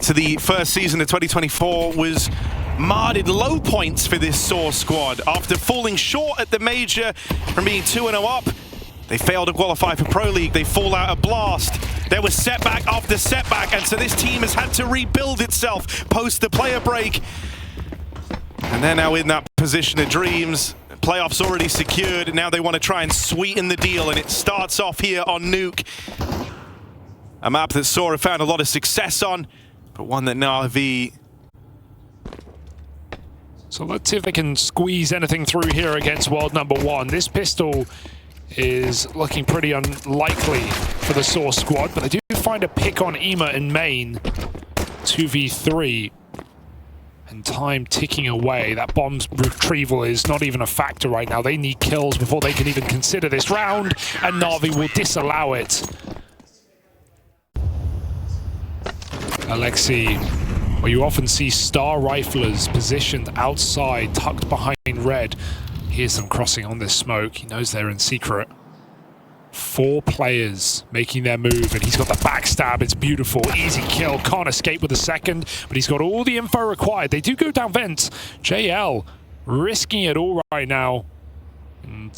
to the first season of 2024 was marred in low points for this sAw squad. After falling short at the major from being 2-0 up, they failed to qualify for Pro League. They fall out of Blast. There was setback after setback, and so this team has had to rebuild itself post the player break. And they're now in that position of dreams. Playoffs already secured, and now they want to try and sweeten the deal, and it starts off here on Nuke. A map that sAw have found a lot of success on, but one that NAVI... So let's see if they can squeeze anything through here against world number one. This pistol is looking pretty unlikely for the sAw squad, but they do find a pick on EMA in main. 2v3. And time ticking away. That bomb's retrieval is not even a factor right now. They need kills before they can even consider this round, and Na'Vi will disallow it. Alexei, where you often see star riflers positioned outside, tucked behind red. Here's them crossing on this smoke. He knows they're in secret. 4 players making their move, and he's got the backstab. It's beautiful. Easy kill. Can't escape with a second, but he's got all the info required. They do go down vent. JL risking it all right now. And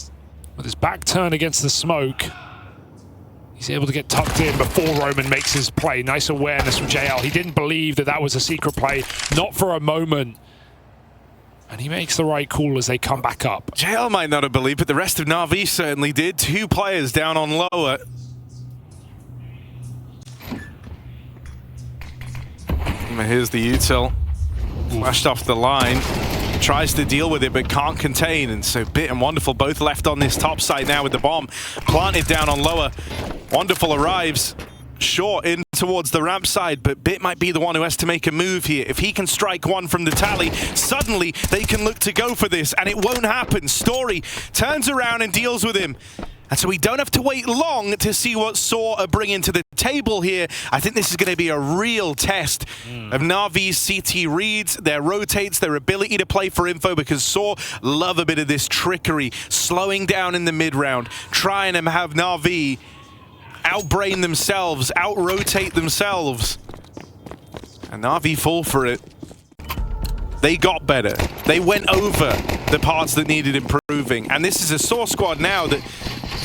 with his back turned against the smoke, he's able to get tucked in before Roman makes his play. Nice awareness from JL. He didn't believe that that was a secret play. Not for a moment. And he makes the right call as they come back up. JL might not have believed, but the rest of Na'Vi certainly did. 2 players down on lower. Here's the util. Flashed off the line. Tries to deal with it, but can't contain. And so Bit and Wonderful both left on this top side now with the bomb. Planted down on lower. Wonderful arrives short in towards the ramp side, but Bit might be the one who has to make a move here. If he can strike one from the tally, suddenly they can look to go for this, and it won't happen. Story turns around and deals with him. And so we don't have to wait long to see what sAw are bringing to the table here. I think this is going to be a real test of Na'Vi's CT reads, their rotates, their ability to play for info, because sAw love a bit of this trickery, slowing down in the mid-round, trying to have Na'Vi outbrain themselves, out-rotate themselves. And Na'Vi fall for it. They got better. They went over the parts that needed improving. And this is a sAw squad now that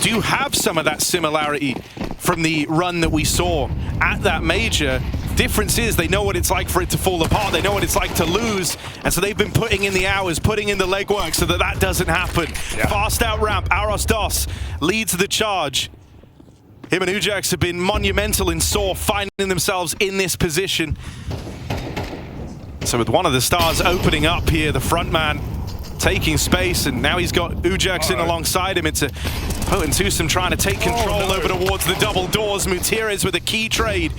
do have some of that similarity from the run that we saw at that major. Difference is they know what it's like for it to fall apart. They know what it's like to lose. And so they've been putting in the hours, putting in the legwork so that that doesn't happen. Yeah. Fast out ramp, Aros Dos leads the charge. Him and Ujax have been monumental in sAw, finding themselves in this position. So with one of the stars opening up here, the front man taking space, and now he's got Ujax in alongside him. It's a potent twosome trying to take control over towards the double doors. Mutierrez with a key trade.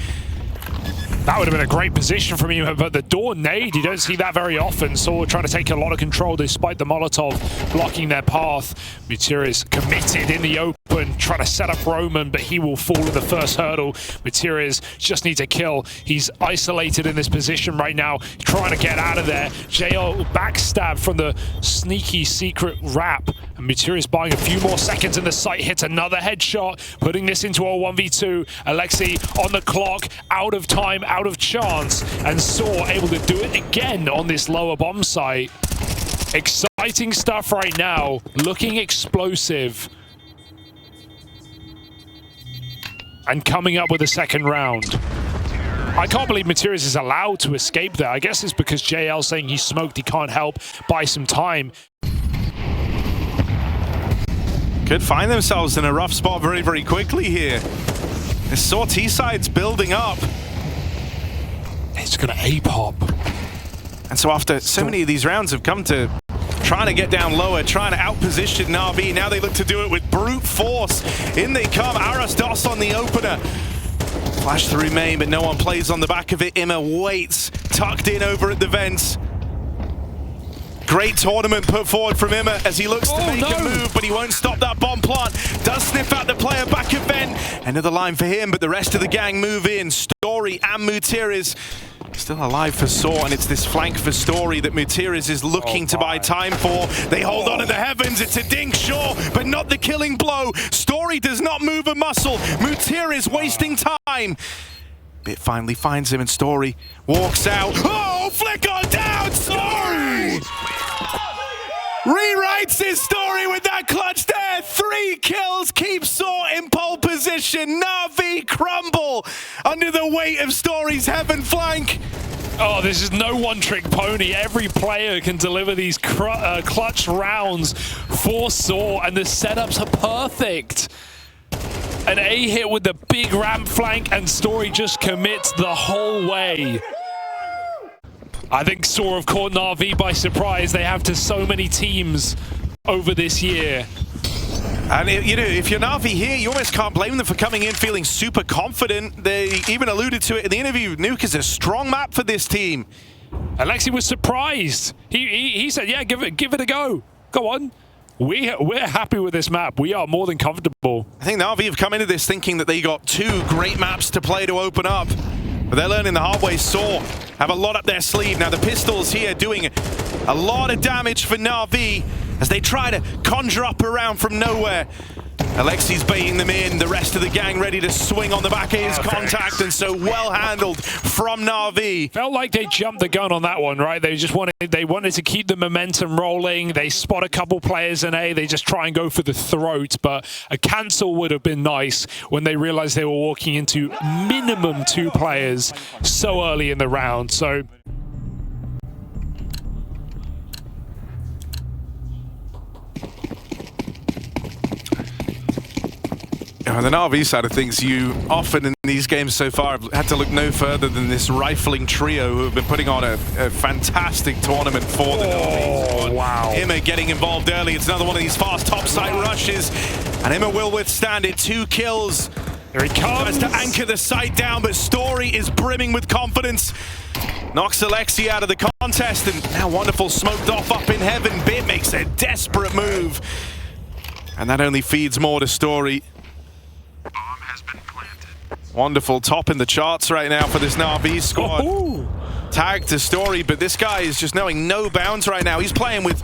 That would have been a great position from him, but the door nade, you don't see that very often. sAw trying to take a lot of control despite the Molotov blocking their path. Mutierrez committed in the open, trying to set up Roman, but he will fall in the first hurdle. Mutierrez just needs a kill. He's isolated in this position right now, trying to get out of there. JL backstab from the sneaky secret wrap. And Mutierrez buying a few more seconds in the sight, hits another headshot, putting this into a 1v2. Alexei on the clock, out of time, out of chance, and sAw able to do it again on this lower bomb site. Exciting stuff right now, looking explosive. And coming up with a second round. I can't believe Mutierrez is allowed to escape there. I guess it's because JL saying he's smoked, he can't help, buy some time. Could find themselves in a rough spot very, very quickly here. The sAw T-side's building up. It's gonna A-pop. And so after so many of these rounds have come to trying to get down lower, trying to outposition Na'Vi, now they look to do it with brute force. In they come, Aros Dos on the opener. Flash through main, but no one plays on the back of it. Imma waits, tucked in over at the vents. Great tournament put forward from Imma as he looks to make a move, but he won't stop that bomb plant. Does sniff out the player back at vent. Another line for him, but the rest of the gang move in. Story and Mutierrez still alive for sAw, and it's this flank for Story that Mutierrez is looking to buy time for. They hold on to the heavens. It's a dink, sure, but not the killing blow. Story does not move a muscle. Mutierrez wasting time. Bit finally finds him and Story walks out. Oh, flick on down, Story! Rewrites his story with that clutch there. 3 kills, keeps sAw in pole position. Na'Vi crumble under the weight of Story's heaven flank. Oh, this is no one-trick pony. Every player can deliver these clutch rounds for sAw, and the setups are perfect. An A hit with the big ramp flank, and Story just commits the whole way. I think sAw have caught Na'Vi by surprise. They have to so many teams over this year. And you know, if you're Na'Vi here, you almost can't blame them for coming in feeling super confident. They even alluded to it in the interview. Nuke is a strong map for this team. Alexi was surprised. He said, yeah, give it a go. Go on. We're happy with this map. We are more than comfortable. I think Na'Vi have come into this thinking that they got 2 great maps to play to open up. But they're learning the hard way. sAw have a lot up their sleeve. Now the pistols here doing a lot of damage for Na'Vi as they try to conjure up around from nowhere. Alexi's baiting them in, the rest of the gang ready to swing on the back of his contact, and so well handled from Na'Vi. Felt like they jumped the gun on that one, right? They wanted to keep the momentum rolling. They spot a couple players in A, they just try and go for the throat, but a cancel would have been nice when they realized they were walking into minimum 2 players so early in the round. So on the Na'Vi side of things, you often in these games so far have had to look no further than this rifling trio who have been putting on a fantastic tournament for the Na'Vi. Oh, wow. Imma getting involved early. It's another one of these fast topside rushes, and Imma will withstand it. 2 kills. Here he comes. Tries to anchor the site down, but Story is brimming with confidence. Knocks Alexi out of the contest, and now Wonderful smoked off up in heaven. Bit makes a desperate move, and that only feeds more to Story. Wonderful, top in the charts right now for this Na'Vi squad. Ooh. Tagged to Story, but this guy is just knowing no bounds right now. He's playing with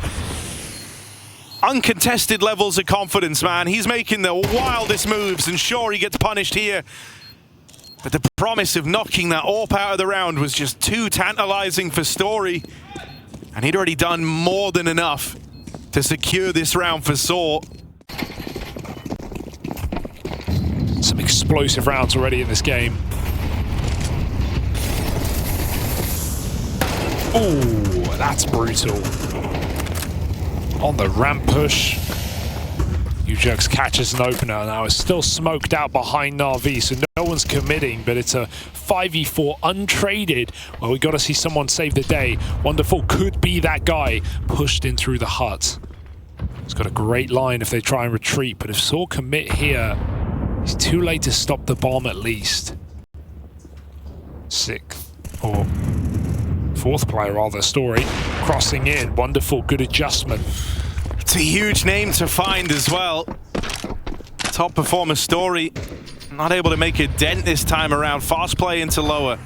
uncontested levels of confidence, man. He's making the wildest moves, and sure, he gets punished here. But the promise of knocking that AWP out of the round was just too tantalizing for Story. And he'd already done more than enough to secure this round for sAw. Some explosive rounds already in this game. Ooh, that's brutal. On the ramp push. Ujux catches an opener. Now it's still smoked out behind Na'Vi, so no one's committing, but it's a 5v4 untraded. Well, we got to see someone save the day. Wonderful could be that guy pushed in through the hut. It's got a great line if they try and retreat, but if sAw commit here, it's too late to stop the bomb at least. 6th or 4th player rather, Story crossing in. Wonderful, good adjustment. It's a huge name to find as well. Top performer Story, not able to make a dent this time around. Fast play into lower.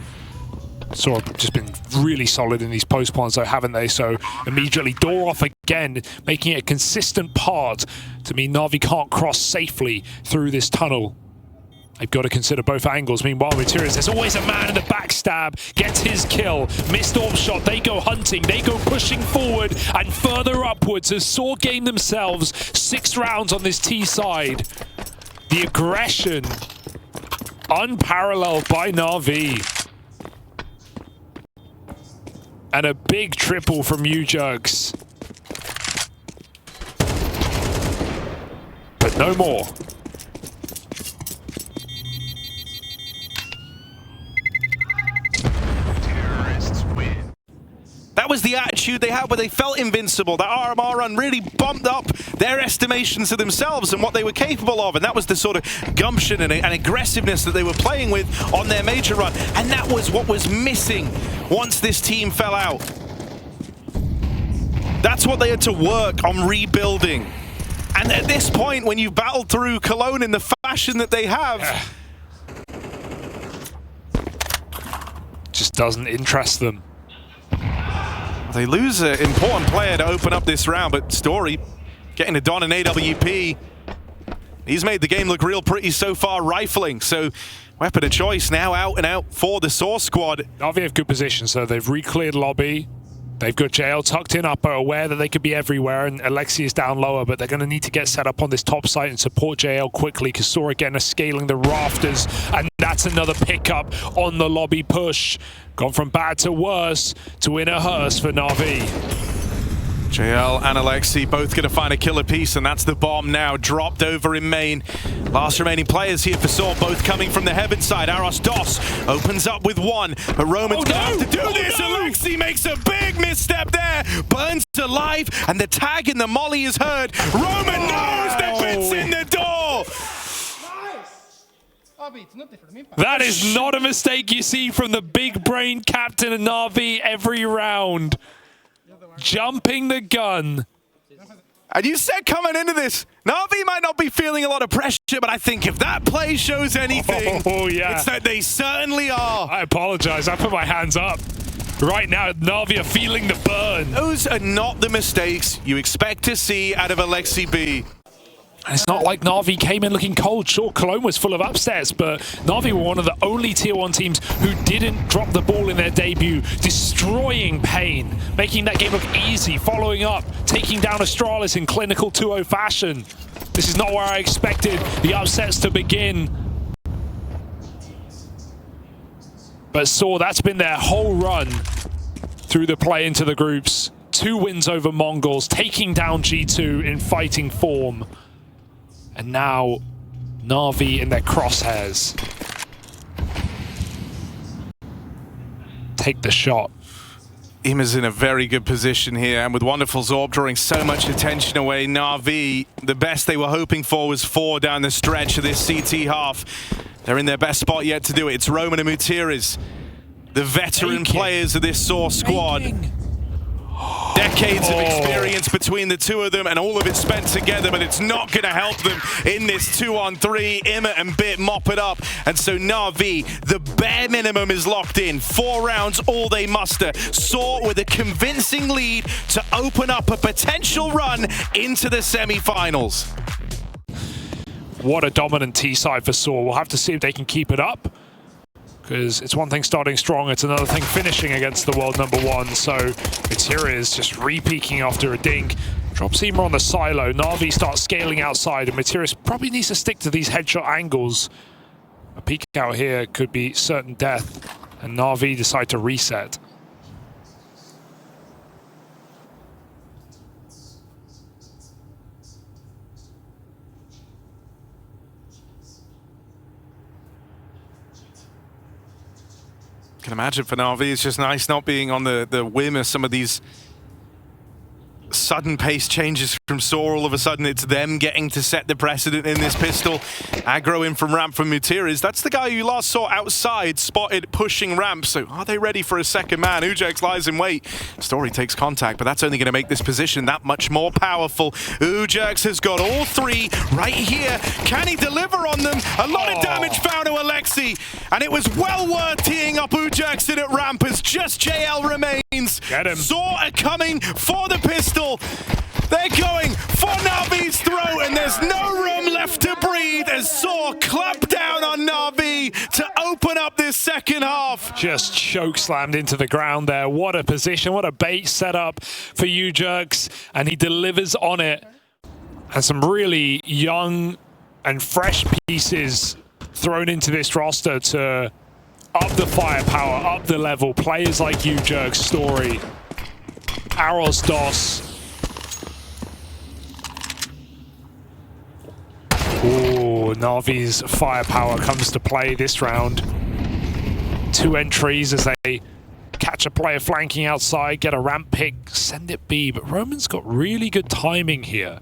sAw have just been really solid in these post plans though, haven't they? So immediately door off again, making it a consistent part to mean Na'Vi can't cross safely through this tunnel. They've got to consider both angles. Meanwhile, Materials, there's always a man in the backstab, gets his kill. Missed AWP shot, they go hunting, they go pushing forward and further upwards as sAw gain themselves 6 rounds on this T side. The aggression, unparalleled by Na'Vi. And a big triple from Ujux. But no more. That was the attitude they had where they felt invincible. That RMR run really bumped up their estimations of themselves and what they were capable of. And that was the sort of gumption and aggressiveness that they were playing with on their major run. And that was what was missing once this team fell out. That's what they had to work on rebuilding. And at this point, when you've battled through Cologne in the fashion that they have, just doesn't interest them. they lose an important player to open up this round, but Story getting it done in AWP. He's made the game look real pretty so far, rifling. So weapon of choice now out and out for the sAw squad. Na'Vi have good position, so they've re-cleared lobby. They've got JL tucked in upper, aware that they could be everywhere, and Alexi is down lower, but they're going to need to get set up on this top site and support JL quickly, because sAw again are scaling the rafters, and that's another pickup on the lobby push. Gone from bad to worse to in a hearse for Na'Vi. JL and Alexi both going to find a killer piece, and that's the bomb now dropped over in main. Last remaining players here for sAw, both coming from the heaven side. Aros Dos opens up with one, but Roman's going to have to do this. No. Alexi makes a big misstep there, burns alive, and the tag in the molly is heard. Roman knows the bit's in the door. That is not a mistake you see from the big brain captain of Na'Vi every round. Jumping the gun. And you said coming into this, Na'Vi might not be feeling a lot of pressure, but I think if that play shows anything, it's that they certainly are. I apologize, I put my hands up. Right now, Na'Vi are feeling the burn. Those are not the mistakes you expect to see out of Alexi B. And it's not like Na'Vi came in looking cold. Sure, Cologne was full of upsets, but Na'Vi were one of the only Tier 1 teams who didn't drop the ball in their debut, destroying Pain, making that game look easy, following up, taking down Astralis in clinical 2-0 fashion. This is not where I expected the upsets to begin. But sAw, that's been their whole run through the play into the groups. 2 wins over Mongols, taking down G2 in fighting form. And now, Na'Vi in their crosshairs. Take the shot. IEM's in a very good position here, and with wonderful Zorb drawing so much attention away, Na'Vi, the best they were hoping for was 4 down the stretch of this CT half. They're in their best spot yet to do it. It's Roman and Mutiris, the veteran players of this sAw squad. Decades of experience between the two of them, and all of it spent together, but it's not going to help them in this 2-on-3. IEM and Bit mop it up, and so Na'Vi, the bare minimum is locked in. 4 rounds, all they muster. sAw with a convincing lead to open up a potential run into the semi-finals. What a dominant T side for sAw. We'll have to see if they can keep it up, because it's one thing starting strong, it's another thing finishing against the world #1. So Materia is just re-peeking after a dink. Drops Seamer on the silo. Na'Vi starts scaling outside, and Materia probably needs to stick to these headshot angles. A peek out here could be certain death, and Na'Vi decide to reset. Can imagine for Na'Vi, it's just nice not being on the whim of some of these sudden pace changes from sAw. All of a sudden it's them getting to set the precedent in this pistol. Aggro in from ramp from Mutiris. That's the guy you last saw outside, spotted pushing ramp. So are they ready for a second man? Ujex lies in wait. Story takes contact, but that's only going to make this position that much more powerful. Ujex has got all 3 right here. Can he deliver on them? A lot of damage found to Alexi, and it was well worth teeing up Ujex in at ramp as just JL remains. Get him. sAw are coming for the pistol. They're going for Na'Vi's throat, and there's no room left to breathe as sAw clamp down on Na'Vi to open up this second half. Just choke slammed into the ground there. What a position, what a bait setup for Ujex, and he delivers on it. And some really young and fresh pieces thrown into this roster to up the firepower, up the level. Players like Ujex, Story, Aros Dos. Ooh, Na'Vi's firepower comes to play this round. 2 entries as they catch a player flanking outside, get a ramp pick, send it B. But Roman's got really good timing here.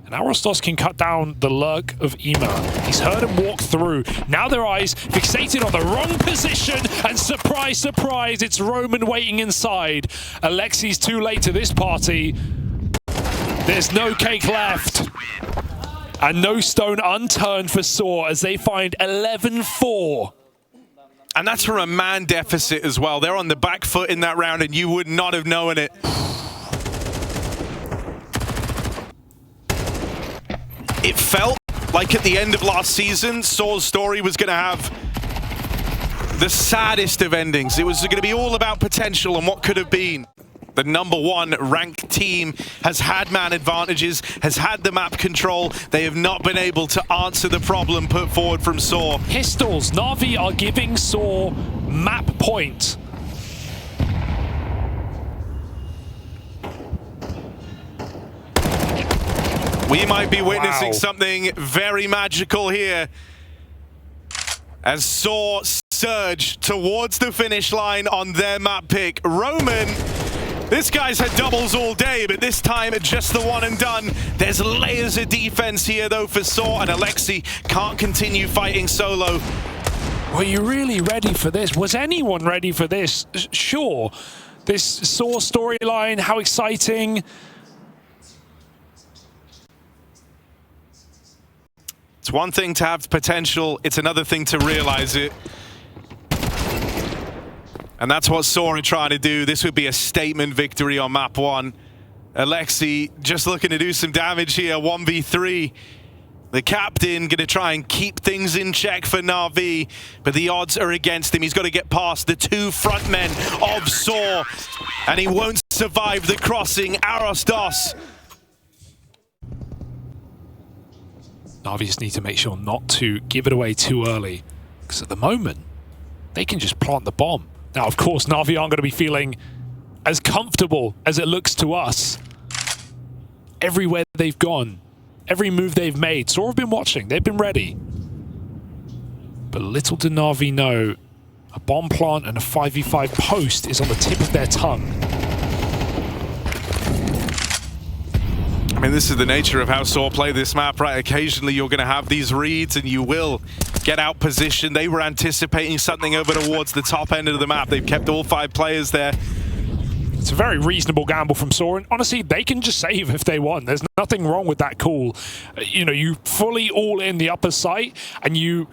And Arostos can cut down the lurk of IEM. He's heard him walk through. Now their eyes fixated on the wrong position, and surprise, surprise, it's Roman waiting inside. Alexi's too late to this party. There's no cake left. And no stone unturned for sAw as they find 11-4. And that's from a man deficit as well. They're on the back foot in that round, and you would not have known it. It felt like at the end of last season, sAw's story was going to have the saddest of endings. It was going to be all about potential and what could have been. The #1 ranked team has had man advantages, has had the map control. They have not been able to answer the problem put forward from sAw. Pistols, Na'Vi are giving sAw map point. We might be witnessing something very magical here as sAw surge towards the finish line on their map pick. Roman, this guy's had doubles all day, but this time just the one and done. There's layers of defense here though for sAw, and Alexi can't continue fighting solo. Were you really ready for this? Was anyone ready for this? Sure. This sAw storyline, how exciting. It's one thing to have potential, it's another thing to realize it. And that's what sAw are trying to do. This would be a statement victory on map 1. Alexi just looking to do some damage here, 1v3. The captain going to try and keep things in check for Na'Vi, but the odds are against him. He's got to get past the 2 front men of sAw, and he won't survive the crossing. Arostos. Na'Vi just need to make sure not to give it away too early, because at the moment, they can just plant the bomb. Now, of course, Na'Vi aren't going to be feeling as comfortable as it looks to us. Everywhere they've gone, every move they've made, sAw have been watching, they've been ready. But little do Na'Vi know, a bomb plant and a 5v5 post is on the tip of their tongue. I mean, this is the nature of how sAw play this map, right? Occasionally you're going to have these reads and you will get out position. They were anticipating something over towards the top end of the map. They've kept all 5 players there. It's a very reasonable gamble from sAw, and honestly, they can just save if they want. There's nothing wrong with that call. You know, you fully all in the upper site, and you,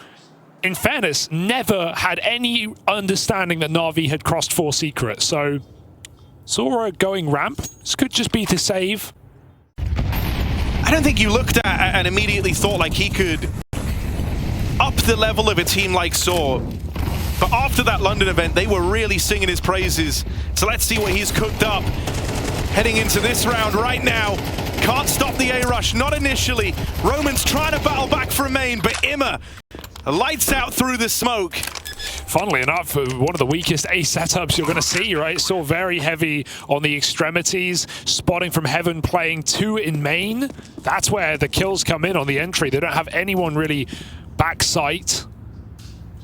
in fairness, never had any understanding that Na'Vi had crossed 4 secret. So, sAw are going ramp. This could just be to save. I don't think you looked at and immediately thought like he could up the level of a team like sAw. But after that London event, they were really singing his praises. So let's see what he's cooked up. Heading into this round right now. Can't stop the A-rush, not initially. Roman's trying to battle back from main, but Imma lights out through the smoke. Funnily enough, one of the weakest A setups you're going to see, right? sAw very heavy on the extremities, spotting from heaven, playing 2 in main. That's where the kills come in on the entry. They don't have anyone really backside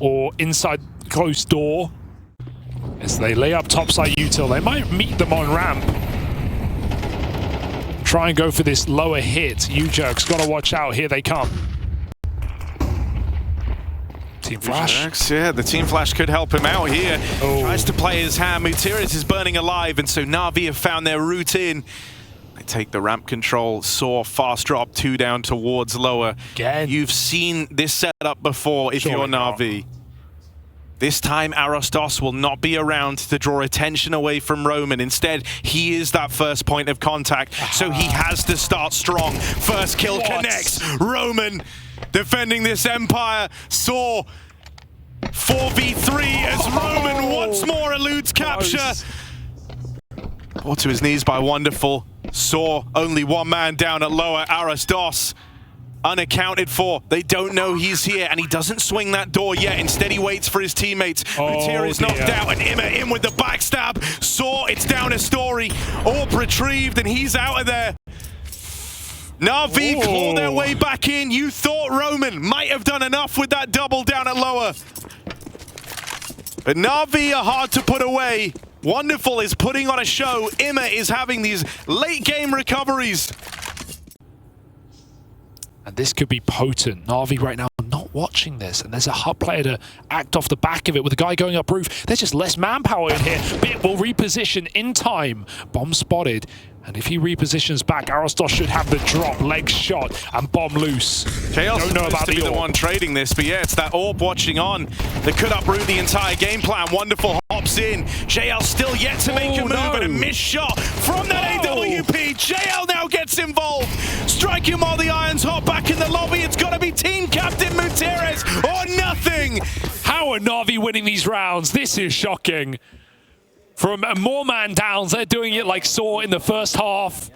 or inside closed door. As they lay up topside util, they might meet them on ramp. Try and go for this lower hit. U-Jerk's got to watch out. Here they come. Team Flash. Yeah, the Team Flash could help him out here. Tries to play his hand. Mutiris is burning alive, and so Na'Vi have found their route in. They take the ramp control. sAw fast drop 2 down towards lower. Again. You've seen this setup before if you're Na'Vi. This time, Arostos will not be around to draw attention away from Roman. Instead, he is that first point of contact, so he has to start strong. First kill connects. Roman defending this Empire. sAw 4v3 as Roman once more eludes capture. Brought to his knees by Wonderful. sAw only 1 man down at lower. Arostos unaccounted for. They don't know he's here, and he doesn't swing that door yet. Instead, he waits for his teammates. Mutir is knocked out, and Imma in with the backstab. sAw, it's down a story. Orb retrieved, and he's out of there. Na'Vi claw their way back in. You thought Roman might have done enough with that double down at lower. But Na'Vi are hard to put away. Wonderful is putting on a show. Imma is having these late game recoveries. And this could be potent. Na'Vi right now not watching this, and there's a hub player to act off the back of it with a guy going up roof. There's just less manpower in here. Bit will reposition in time. Bomb spotted. And if he repositions back, Arostos should have the drop, leg shot, and bomb loose. JL's don't know about the one trading this, but yeah, it's that Orb watching on that could uproot the entire game plan. Wonderful hops in. JL still yet to make a move, and a missed shot from that AWP. JL now gets involved. Strike him while the iron's hot back in the lobby. It's got to be team captain Mutiris or nothing. How How are Na'Vi winning these rounds? This is shocking. From more man downs, they're doing it like sAw in the first half.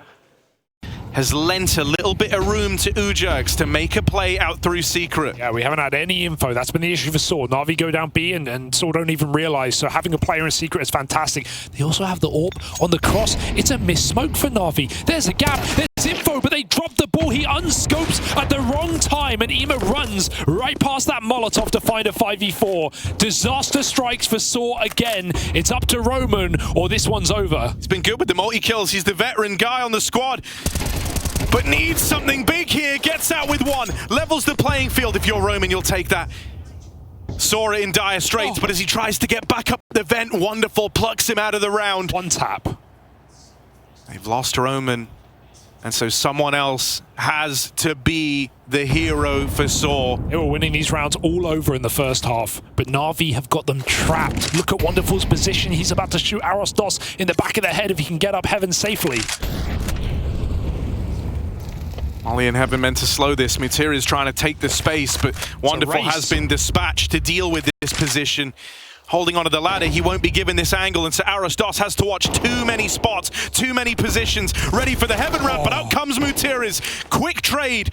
Has lent a little bit of room to Ujerks to make a play out through Secret. Yeah, we haven't had any info. That's been the issue for sAw. Na'Vi go down B and sAw don't even realize. So having a player in Secret is fantastic. They also have the AWP on the cross. It's a missed smoke for Na'Vi. There's a gap. There's info, but they drop the ball. He unscopes at the wrong time, and Ema runs right past that Molotov to find a 5v4. Disaster strikes for sAw again. It's up to Roman, or this one's over. He's been good with the multi-kills. He's the veteran guy on the squad, but needs something big here. Gets out with one. Levels the playing field. If you're Roman, you'll take that. Saw it in dire straits, but as he tries to get back up the vent, Wonderful plucks him out of the round. One tap. They've lost Roman, and so someone else has to be the hero for sAw. They were winning these rounds all over in the first half, but Na'Vi have got them trapped. Look at Wonderful's position. He's about to shoot Arostos in the back of the head if he can get up heaven safely. Molly and Heaven meant to slow this. Mutir is trying to take the space, but Wonderful has been dispatched to deal with this position. Holding onto the ladder, he won't be given this angle, and so Arostos has to watch too many spots, too many positions, ready for the Heaven ramp, but out comes Mutiris. Quick trade,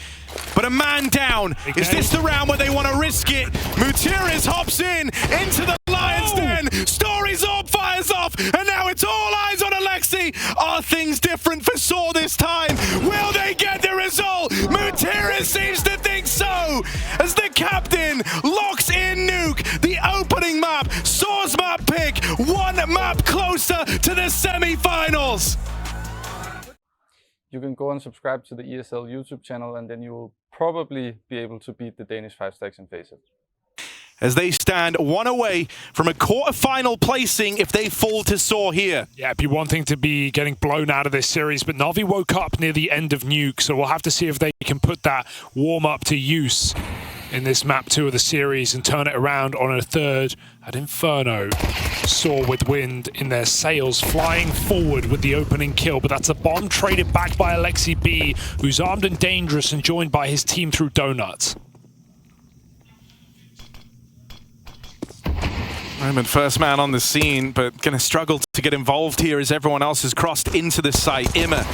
but a man down. Is this the round where they want to risk it? Mutiris hops into the Lion's Den. Story's orb fires off, and now it's all eyes on Alexi. Are things different for sAw this time? Will they get the result? Mutiris seems to think so, as the captain locks in Nuke, the opening map. sAw's map pick, one map closer to the semi-finals. You can go and subscribe to the ESL YouTube channel, and then you will probably be able to beat the Danish 5 stacks in FACEIT. As they stand one away from a quarter-final placing if they fall to sAw here. Yeah, it'd be one thing to be getting blown out of this series, but Na'Vi woke up near the end of Nuke, so we'll have to see if they can put that warm-up to use in this map 2 of the series and turn it around on a third at Inferno. sAw with wind in their sails, flying forward with the opening kill, but that's a bomb traded back by Alexi B, who's armed and dangerous and joined by his team through Donuts. Roman first man on the scene, but going to struggle to get involved here as everyone else has crossed into the site. Ima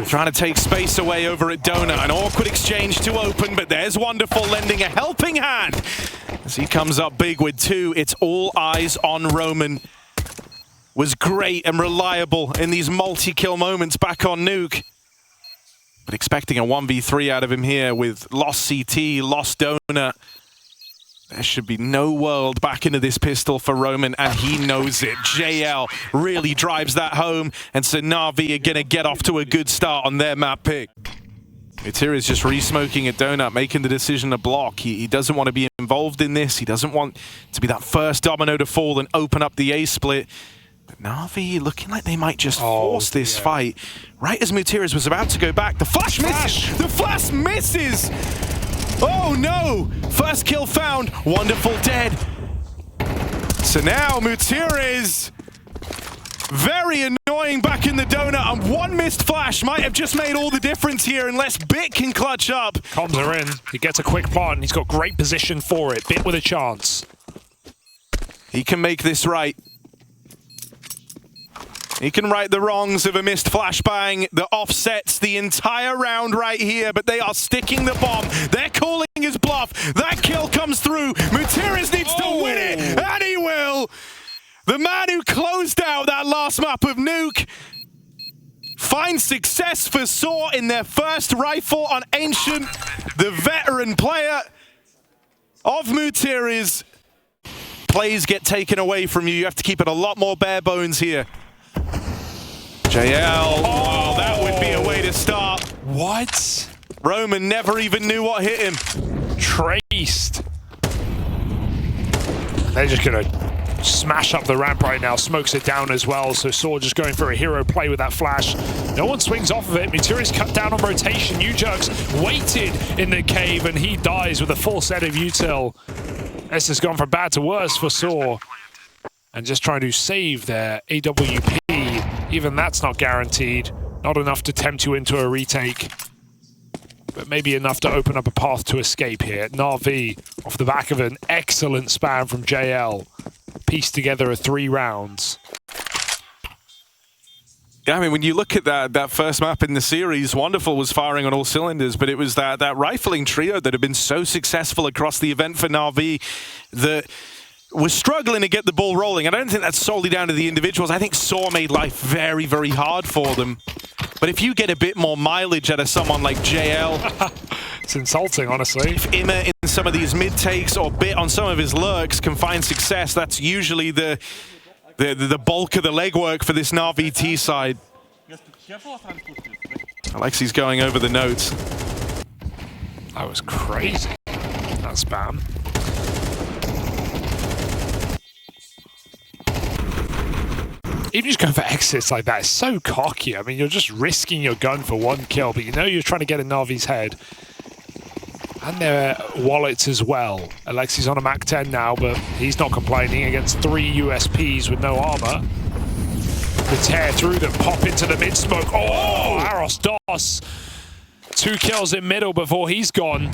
trying to take space away over at Donut. An awkward exchange to open, but there's Wonderful lending a helping hand. As he comes up big with two, it's all eyes on Roman. Was great and reliable in these multi-kill moments back on Nuke. But expecting a 1v3 out of him here with lost CT, lost Donut. There should be no world back into this pistol for Roman, and he knows it. JL really drives that home, and so Na'Vi are going to get off to a good start on their map pick. Mutir is just re-smoking at Donut, making the decision to block. He doesn't want to be involved in this. He doesn't want to be that first domino to fall and open up the A-split. But Na'Vi looking like they might just force this fight. Right as Mutiris was about to go back, the flash misses! The flash misses! Oh no! First kill found. Wonderful dead. So now Mutiris very annoying back in the Donut, and one missed flash might have just made all the difference here unless Bit can clutch up. Comms are in. He gets a quick plant, and he's got great position for it. Bit with a chance. He can make this right. He can right the wrongs of a missed flashbang that offsets the entire round right here, but they are sticking the bomb. They're calling his bluff. That kill comes through. Mutiris needs to win it, and he will. The man who closed out that last map of Nuke finds success for sAw in their first rifle on Ancient. The veteran player of Mutiris. Plays get taken away from you. You have to keep it a lot more bare bones here. JL, oh, that would be a way to start. What? Roman never even knew what hit him. Traced. They're just gonna smash up the ramp right now, smokes it down as well, so sAw just going for a hero play with that flash. No one swings off of it. Mutiris cut down on rotation. Ujerks waited in the cave, and he dies with a full set of util. This has gone from bad to worse for sAw. And just trying to save their AWP. Even that's not guaranteed. Not enough to tempt you into a retake. but maybe enough to open up a path to escape here. Na'Vi, off the back of an excellent spam from JL, pieced together a 3 rounds. Yeah, I mean, when you look at that first map in the series, Wonderful was firing on all cylinders, but it was that rifling trio that had been so successful across the event for Na'Vi that was struggling to get the ball rolling. I don't think that's solely down to the individuals. I think sAw made life very, very hard for them. But if you get a bit more mileage out of someone like JL... It's insulting, honestly. If Ima in some of these mid-takes or bit on some of his lurks can find success, that's usually the bulk of the legwork for this Na'Vi T side. Alexi's going over the notes. That was crazy, that spam. Even just going for exits like that is so cocky. I mean, you're just risking your gun for 1 kill, but you know you're trying to get in Na'Vi's head. And their wallets as well. Alexi's on a Mac 10 now, but he's not complaining against 3 USPs with no armor. The tear through them, pop into the mid-smoke. Oh, Aros DOS. 2 kills in middle before he's gone.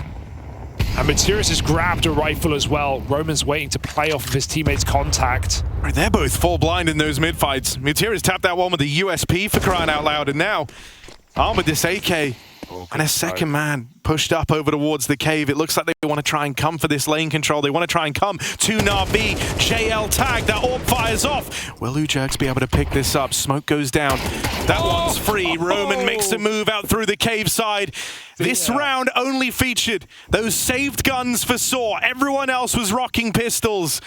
And Materius has grabbed a rifle as well. Roman's waiting to play off of his teammate's contact. Right, they're both full blind in those mid-fights. Materius tapped that one with the USP for crying out loud, and now armed with this AK. And a second man pushed up over towards the cave. It looks like they want to try and come for this lane control. They want to try and come to Na'Vi. JL tag, that AWP fires off. Will Ujerks be able to pick this up? Smoke goes down. That one's free. Roman makes a move out through the cave side. This round only featured those saved guns for sAw. Everyone else was rocking pistols.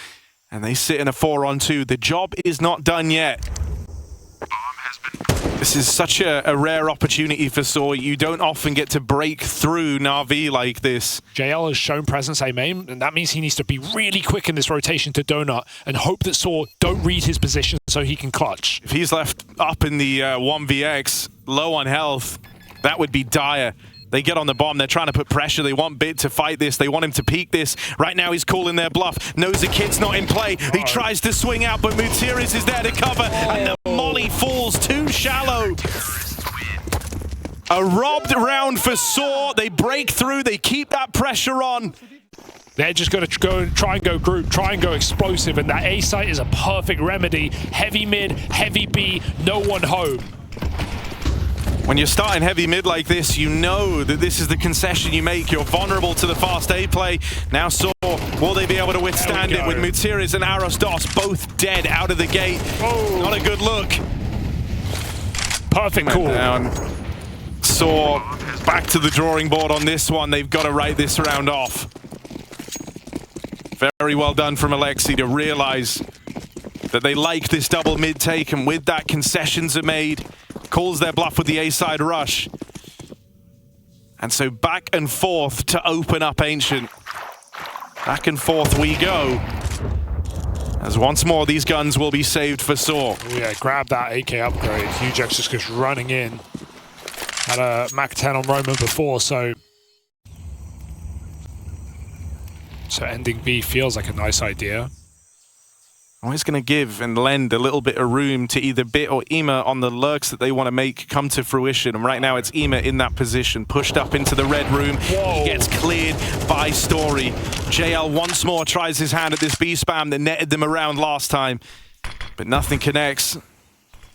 And they sit in a 4-on-2. The job is not done yet. This is such a rare opportunity for sAw. You don't often get to break through Na'Vi like this. JL has shown presence A main, and that means he needs to be really quick in this rotation to Donut and hope that sAw don't read his position so he can clutch. If he's left up in the 1vx, low on health, that would be dire. They get on the bomb, they're trying to put pressure, they want Bit to fight this, they want him to peek this. Right now he's calling their bluff, knows the kid's not in play, he tries to swing out, but Mutiris is there to cover, and the molly falls too shallow. A robbed round for sAw, they break through, they keep that pressure on. They're just going to go and try and go group, try and go explosive, and that A site is a perfect remedy. Heavy mid, heavy B, no one home. When you're starting heavy mid like this, you know that this is the concession you make. You're vulnerable to the fast A play. Now sAw, will they be able to withstand it with Mutiris and Aros DOS both dead out of the gate? Oh. Not a good look. Perfect call. Down. sAw back to the drawing board on this one. They've got to write this round off. Very well done from Alexi to realize that they like this double mid take, and with that concessions are made. Calls their bluff with the A-side rush. And so back and forth to open up Ancient. Back and forth we go. As once more these guns will be saved for sAw. Oh yeah, grab that AK upgrade. Ujerks just goes running in. Had a Mac 10 on Roman before, so ending B feels like a nice idea. Always going to give and lend a little bit of room to either Bit or Ima on the lurks that they want to make come to fruition. And right now it's Ima in that position, pushed up into the red room. Whoa. He gets cleared by Story. JL once more tries his hand at this B spam that netted them around last time, but nothing connects.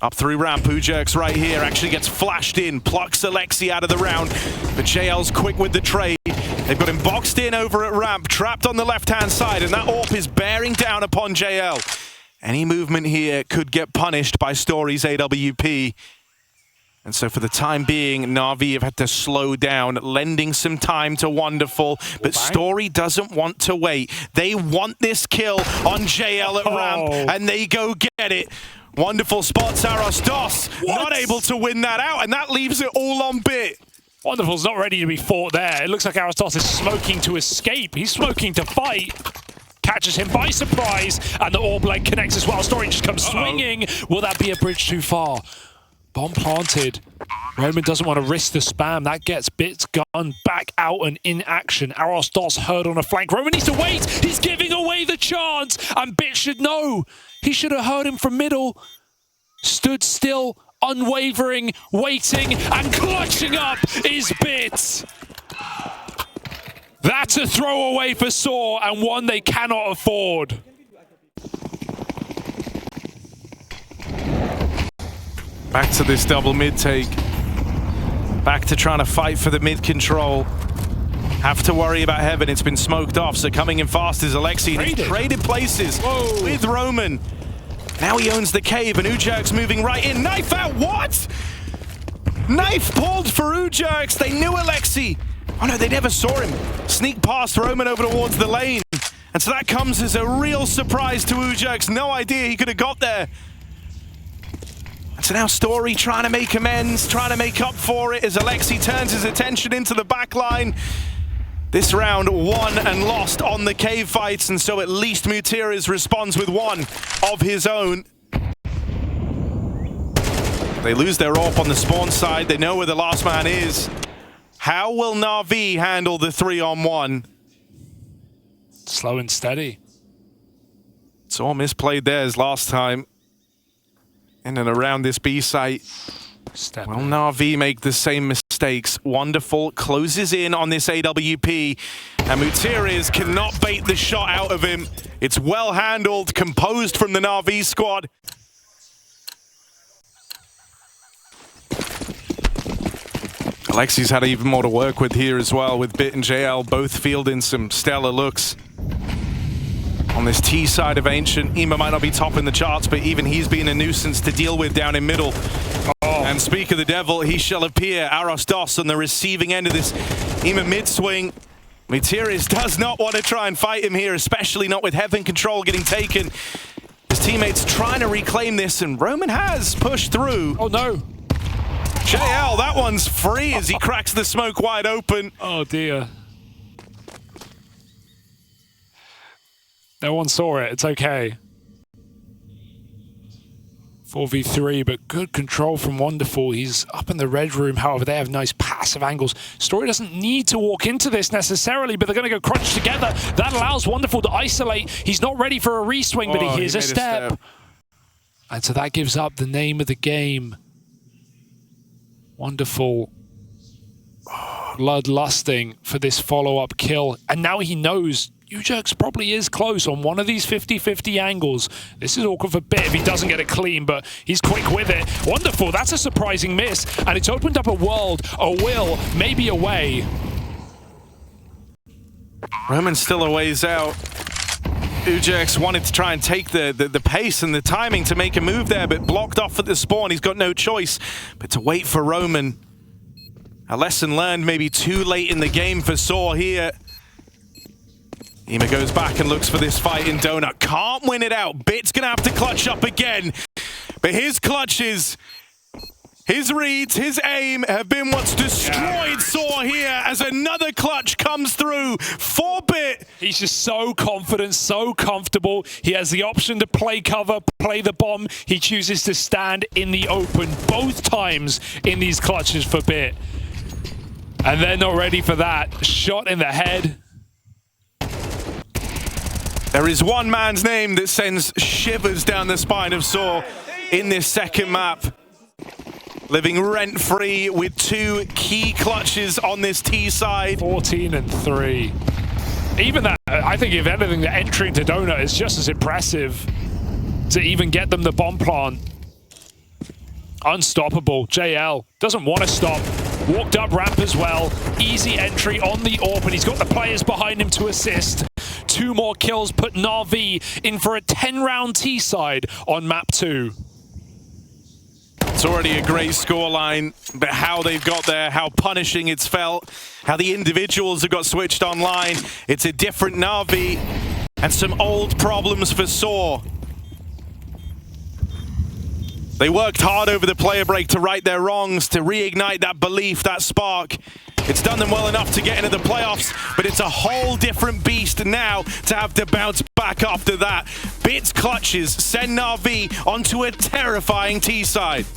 Up through ramp, Ujerks right here actually gets flashed in, plucks Alexi out of the round, but JL's quick with the trade. They've got him boxed in over at ramp, trapped on the left-hand side, and that AWP is bearing down upon JL. Any movement here could get punished by Story's AWP. And so for the time being, Na'Vi have had to slow down, lending some time to Wonderful, but Story doesn't want to wait. They want this kill on JL at ramp, and they go get it. Wonderful spots Aros DOS, not able to win that out, and that leaves it all on Bit. Wonderful's not ready to be fought there. It looks like Aros DOS is smoking to escape. He's smoking to fight. Catches him by surprise, and the AWP leg connects as well. Story just comes swinging. Will that be a bridge too far? Bomb planted. Roman doesn't want to risk the spam. That gets Bit's gun back out and in action. Aros DOS heard on a flank. Roman needs to wait. He's giving away the chance, and Bit should know. He should have heard him from middle. Stood still, unwavering, waiting, and clutching up is Bit. That's a throwaway for sAw, and one they cannot afford. Back to this double mid take. Back to trying to fight for the mid control. Have to worry about heaven. It's been smoked off, so coming in fast is Alexi. And he's traded places with Roman. Now he owns the cave, and Ujerk's moving right in. Knife out, what? Knife pulled for Ujerk's. They knew Alexi. Oh no, they never saw him. Sneak past Roman over towards the lane. And so that comes as a real surprise to Ujerk's. No idea he could have got there. And so now Story trying to make amends, trying to make up for it as Alexi turns his attention into the back line. This round won and lost on the cave fights, and so at least Mutiris responds with one of his own. They lose their AWP on the spawn side. They know where the last man is. How will Na'Vi handle the 3-on-1? Slow and steady. sAw misplayed theirs last time. In and around this B site. Will Na'Vi make the same mistakes? Wonderful closes in on this AWP. And Mutiris cannot bait the shot out of him. It's well handled, composed from the Na'Vi squad. Alexi's had even more to work with here as well, with Bit and JL both fielding some stellar looks. On this T side of Ancient, Ema might not be topping the charts, but even he's been a nuisance to deal with down in middle. And speak of the devil, he shall appear. Aros Dos on the receiving end of this Ema mid-swing. Mutiris does not want to try and fight him here, especially not with Heaven control getting taken. His teammates trying to reclaim this, and Roman has pushed through. Oh no. JL, that one's free as he cracks the smoke wide open. Oh dear. No one saw it, it's okay. 4v3, but good control from Wonderful. He's up in the red room, however, they have nice passive angles. Story doesn't need to walk into this necessarily, but they're going to go crunch together. That allows Wonderful to isolate. He's not ready for a reswing, but he hears a step. And so that gives up the name of the game. Wonderful. Bloodlusting for this follow-up kill. And now he knows Ujerk's probably is close on one of these 50-50 angles. This is awkward for Bit if he doesn't get it clean, but he's quick with it. Wonderful, that's a surprising miss. And it's opened up a world, a will, maybe a way. Roman's still a ways out. Ujerk's wanted to try and take the pace and the timing to make a move there, but blocked off at the spawn. He's got no choice but to wait for Roman. A lesson learned maybe too late in the game for sAw here. Ema goes back and looks for this fight in Donut. Can't win it out. Bit's gonna have to clutch up again. But his clutches, his reads, his aim have been what's destroyed sAw here as another clutch comes through for Bit. He's just so confident, so comfortable. He has the option to play cover, play the bomb. He chooses to stand in the open both times in these clutches for Bit. And they're not ready for that. Shot in the head. There is one man's name that sends shivers down the spine of sAw in this second map. Living rent-free with two key clutches on this T side. 14 and 3. Even that, I think if anything, the entry into Donut is just as impressive to even get them the bomb plant. Unstoppable. JL doesn't want to stop. Walked up ramp as well. Easy entry on the AWP, and he's got the players behind him to assist. 2 more kills put Na'Vi in for a 10-round T-side on map 2. It's already a great scoreline, but how they've got there, how punishing it's felt, how the individuals have got switched online. It's a different Na'Vi and some old problems for sAw. They worked hard over the player break to right their wrongs, to reignite that belief, that spark. It's done them well enough to get into the playoffs, but it's a whole different beast now to have to bounce back after that. Bit's clutches send Na'Vi onto a terrifying T-side.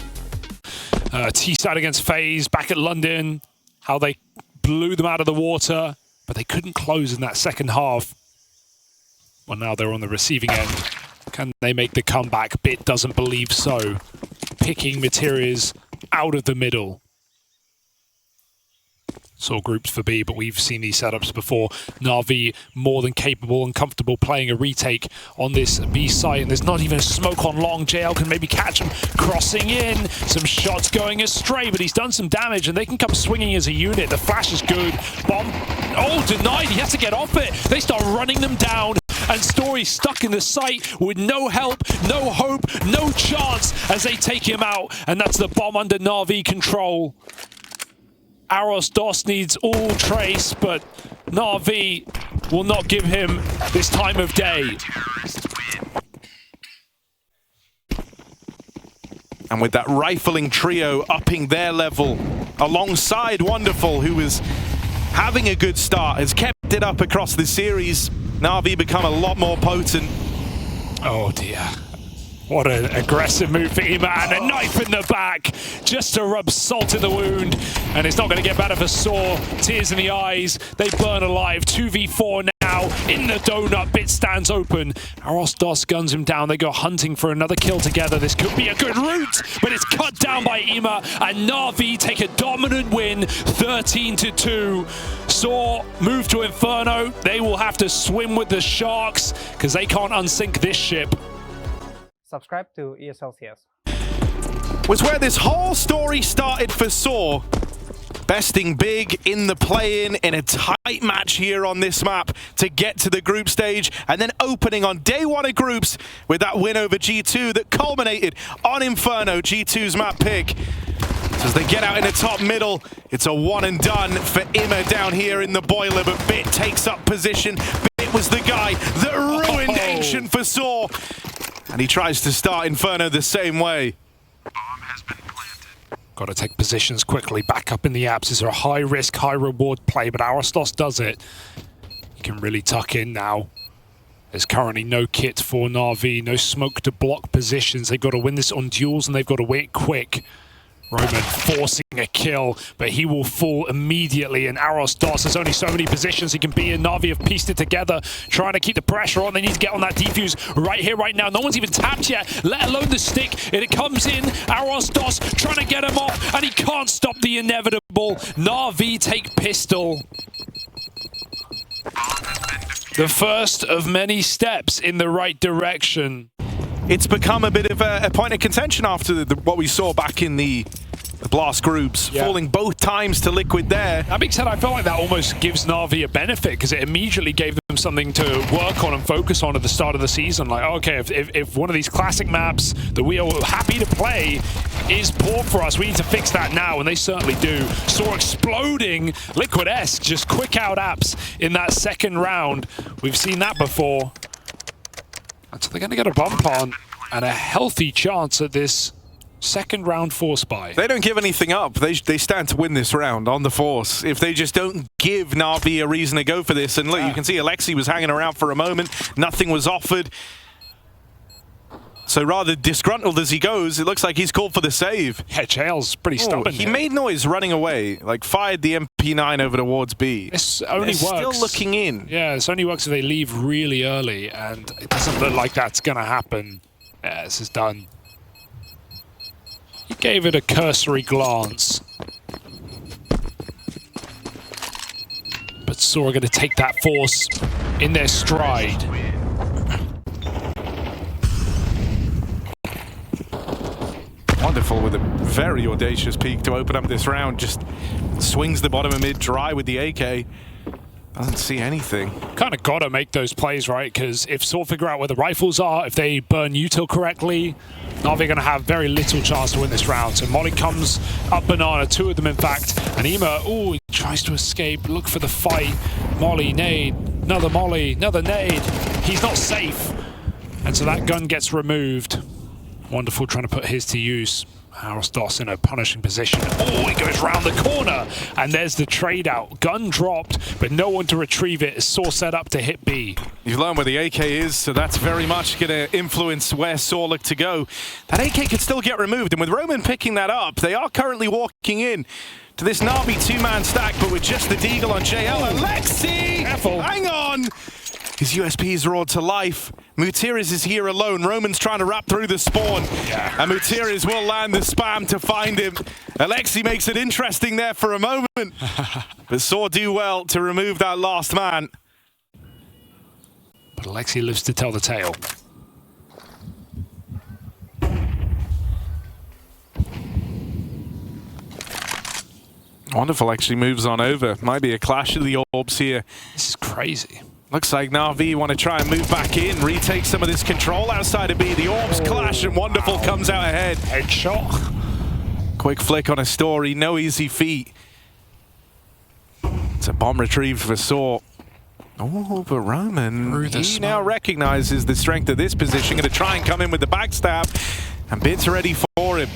T-side against FaZe back at London. How they blew them out of the water, but they couldn't close in that second half. Well, now they're on the receiving end. Can they make the comeback? Bit doesn't believe so. Picking Mutiris out of the middle. sAw groups for B, but we've seen these setups before. Na'Vi more than capable and comfortable playing a retake on this B site, and there's not even a smoke on long. JL can maybe catch him crossing in. Some shots going astray, but he's done some damage, and they can come swinging as a unit. The flash is good. Bomb, oh, denied. He has to get off it. They start running them down, and Story stuck in the site with no help, no hope, no chance as they take him out, and that's the bomb under Na'Vi control. Dos needs all trace, but Na'Vi will not give him this time of day. And with that rifling trio upping their level alongside Wonderful, who was having a good start, has kept it up across the series. Na'Vi become a lot more potent. Oh dear. What an aggressive move for Ima, and a knife in the back just to rub salt in the wound. And it's not going to get better for sAw. Tears in the eyes. They burn alive. 2v4 now in the donut. Bit stands open. Dos guns him down. They go hunting for another kill together. This could be a good route, but it's cut down by Ima, and Na'Vi take a dominant win, 13-2. sAw move to Inferno. They will have to swim with the sharks because they can't unsink this ship. Subscribe to ESL CS. Was where this whole story started for sAw. Besting big in the play-in in a tight match here on this map to get to the group stage, and then opening on day one of groups with that win over G2 that culminated on Inferno, G2's map pick. So as they get out in the top middle, it's a one and done for Ima down here in the boiler, but Bit takes up position. Bit was the guy that ruined Ancient for sAw. And he tries to start Inferno the same way. Bomb has been planted. Got to take positions quickly. Back up in the apps is a high risk, high reward play, but Dos does it. He can really tuck in now. There's currently no kit for Na'Vi, no smoke to block positions. They've got to win this on duels, and they've got to win it quick. Roman forcing a kill, but he will fall immediately, and Dos has only so many positions he can be in. Na'Vi have pieced it together, trying to keep the pressure on. They need to get on that defuse right here, right now. No one's even tapped yet, let alone the stick. And it comes in, Dos trying to get him off, and he can't stop the inevitable. Na'Vi take pistol. The first of many steps in the right direction. It's become a bit of a point of contention after what we saw back in the Blast groups, falling both times to Liquid there. That being said, I felt like that almost gives Na'Vi a benefit because it immediately gave them something to work on and focus on at the start of the season. Like, okay, if one of these classic maps that we are happy to play is poor for us, we need to fix that now, and they certainly do. sAw exploding, Liquid-esque, just quick out apps in that second round. We've seen that before. So they're going to get a bump on and a healthy chance at this second round force buy. They don't give anything up. They stand to win this round on the force. If they just don't give Na'Vi a reason to go for this. And look, you can see Alexi was hanging around for a moment. Nothing was offered. So rather disgruntled as he goes, it looks like he's called for the save. Yeah, JL's pretty stubborn. He made noise running away, like fired the MP9 over towards B. This only works. Still looking in. Yeah, this only works if they leave really early, and it doesn't look like that's going to happen. Yeah, this is done. He gave it a cursory glance. But sAw are going to take that force in their stride. Wonderful with a very audacious peek to open up this round. Just swings the bottom of mid dry with the AK. Doesn't see anything. Kind of got to make those plays, right? Because if sAw figure out where the rifles are, if they burn util correctly, Na'Vi going to have very little chance to win this round. So Molly comes up banana, two of them in fact. And Ima, oh, he tries to escape, look for the fight. Molly, nade, another Molly, another nade. He's not safe. And so that gun gets removed. Wonderful trying to put his to use. Dos in a punishing position. Oh, he goes round the corner. And there's the trade out. Gun dropped, but no one to retrieve it. sAw set up to hit B. You've learned where the AK is, so that's very much going to influence where sAw look to go. That AK could still get removed, and with Roman picking that up, they are currently walking in to this Na'Vi two-man stack, but with just the deagle on JL. Alexi! Careful. Hang on! His USPs roared to life. Mutiriz is here alone. Roman's trying to wrap through the spawn. Yeah. And Mutiriz will land the spam to find him. Alexi makes it interesting there for a moment. But sAw do well to remove that last man. But Alexi lives to tell the tale. Wonderful actually moves on over. Might be a clash of the orbs here. This is crazy. Looks like Na'Vi want to try and move back in, retake some of this control outside of B. The orbs clash and Wonderful comes out ahead. Headshot. Quick flick on a story, no easy feat. It's a bomb retrieved for sAw. Oh, but Roman, he now recognizes the strength of this position. Going to try and come in with the backstab, and Bit's ready for him.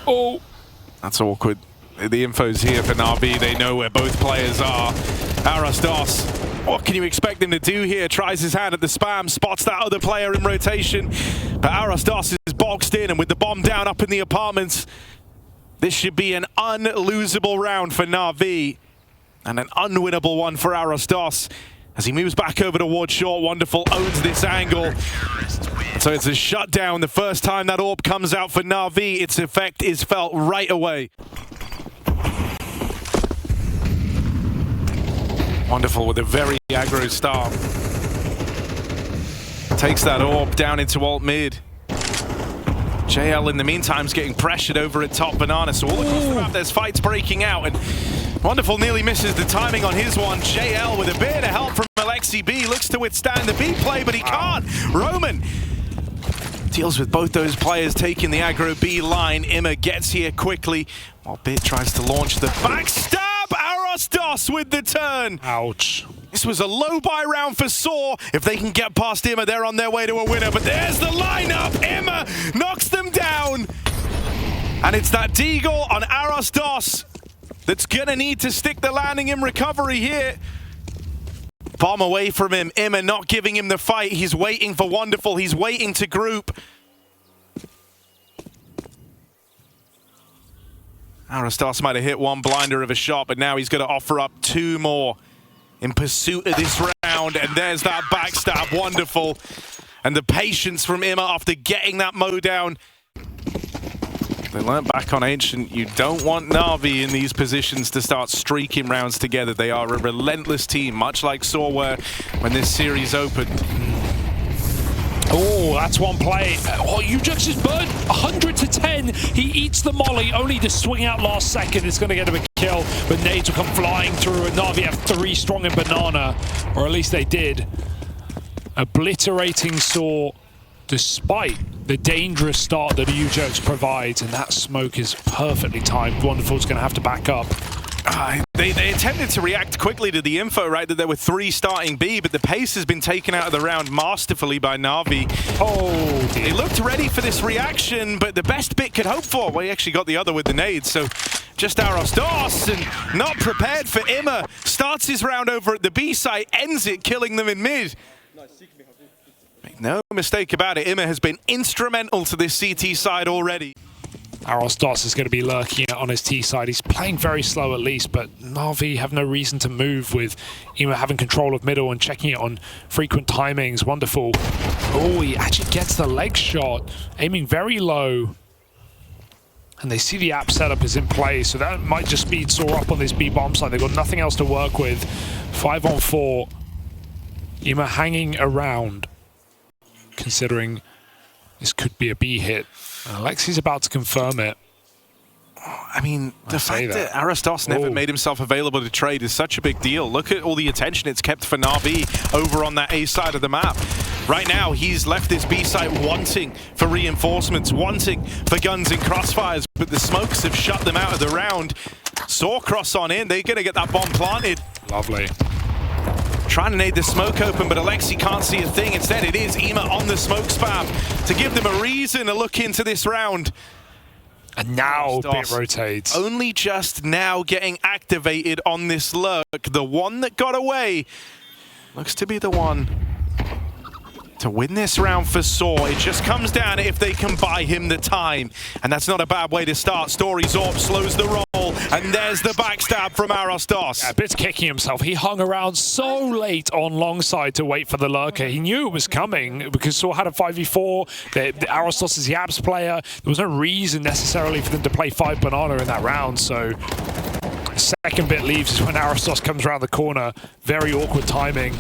Oh, that's awkward. The info's here for Na'Vi. They know where both players are. Arastos, what can you expect him to do here? Tries his hand at the spam, spots that other player in rotation. But Arastos is boxed in, and with the bomb down up in the apartments, this should be an unlosable round for Na'Vi. And an unwinnable one for Arastos. As he moves back over towards short, Wonderful owns this angle. So it's a shutdown. The first time that orb comes out for Na'Vi, its effect is felt right away. Wonderful with a very aggro start. Takes that orb down into alt mid. JL in the meantime is getting pressured over at top banana. So all across the map there's fights breaking out, and Wonderful nearly misses the timing on his one. JL with a bit of help from Alexi B looks to withstand the B play, but he can't. Roman deals with both those players taking the aggro B line. Imma gets here quickly while Bit tries to launch the backstab. Arastos with the turn. Ouch. This was a low buy round for sAw. If they can get past Imma, they're on their way to a winner. But there's the lineup. Imma knocks them down. And it's that deagle on Arastos that's gonna need to stick the landing in recovery here. Bomb away from him. Imma not giving him the fight. He's waiting for Wonderful. He's waiting to group. Arastos might have hit one blinder of a shot, but now he's going to offer up two more in pursuit of this round. And there's that backstab. Wonderful. And the patience from Imma after getting that Mo down. They learned back on Ancient, you don't want Na'Vi in these positions to start streaking rounds together. They are a relentless team, much like sAw were when this series opened. Oh, that's one play. Oh, Ujux is burned 100 to 10. He eats the molly, only to swing out last second. It's going to get him a kill, but nades will come flying through, and Na'Vi have 3 strong in banana, or at least they did. Obliterating sAw, despite the dangerous start that Ujux provides, and that smoke is perfectly timed. Wonderful's going to have to back up. They attempted to react quickly to the info, right, that there were 3 starting B, but the pace has been taken out of the round masterfully by Na'Vi. Oh, dear. They looked ready for this reaction, but the best Bit could hope for, well, he actually got the other with the nades, so just Arastos, and not prepared for Imma. Starts his round over at the B site, ends it, killing them in mid. Make no mistake about it, Imma has been instrumental to this CT side already. Arastos is going to be lurking on his T side. He's playing very slow at least, but Na'Vi have no reason to move with Imma having control of middle and checking it on frequent timings. Wonderful. Oh, he actually gets the leg shot, aiming very low. And they see the app setup is in place, so that might just speed sAw up on this B bomb side. They've got nothing else to work with. 5 on 4. Imma hanging around, considering this could be a B hit. Alexi's about to confirm it. I mean, the fact that Arastos never made himself available to trade is such a big deal. Look at all the attention it's kept for Na'Vi over on that A side of the map. Right now, he's left this B site wanting for reinforcements, wanting for guns and crossfires, but the smokes have shut them out of the round. sAw cross on in, they're going to get that bomb planted. Lovely. Trying to nade the smoke open, but Alexi can't see a thing. Instead, it is Imma on the smoke spam to give them a reason to look into this round. And now Bit rotates. Only just now getting activated on this lurk. The one that got away looks to be the one to win this round for sAw. It just comes down if they can buy him the time. And that's not a bad way to start. Story's orb slows the roll. and there's the backstab from Arostos. Yeah, Bit's kicking himself. He hung around so late on long side to wait for the lurker. He knew it was coming because sAw had a 5v4. The Arostos is the abs player. There was no reason necessarily for them to play 5 banana in that round, so the second Bit leaves is when Arostos comes around the corner. Very awkward timing.